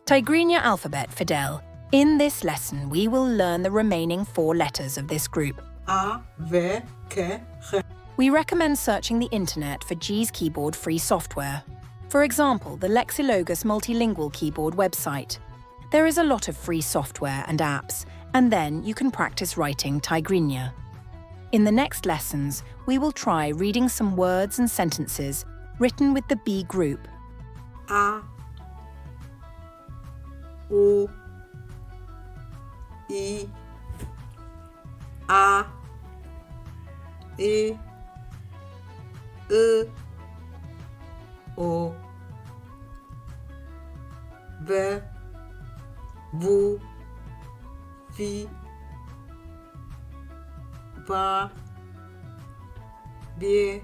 Tigrinya Alphabet, Fidel. In this lesson, we will learn the remaining 4 letters of this group. A, V, K, H. We recommend searching the internet for G's Keyboard free software. For example, the Lexilogos Multilingual Keyboard website. There is a lot of free software and apps, and then you can practice writing Tigrinya. In the next lessons, we will try reading some words and sentences written with the B group. A, U, I, A, E, O, V, V, V, Va, B,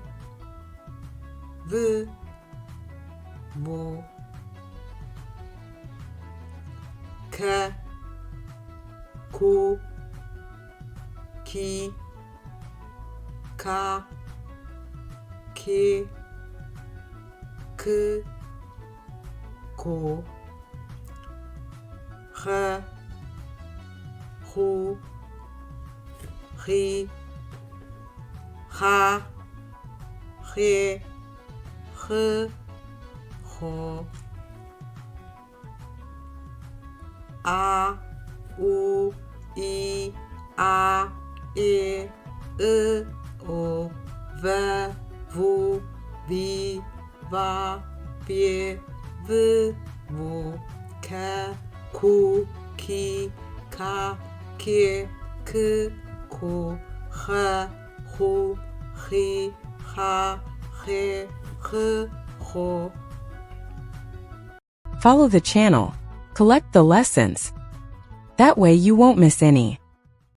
V, Mo, K, Ku, Ki, Ka, Ke, K, Ko, H, Hu, Hi, Ha, He, H, Ho, A, U, I, A, E, O, V, V, Vi, Va, Bie, V, Mo, Ke, Ku, Ki, Ka, Ke, K, Ko, H, Hu, Hi, Ha, He, H, Ho. Follow the channel. Collect the lessons. That way you won't miss any.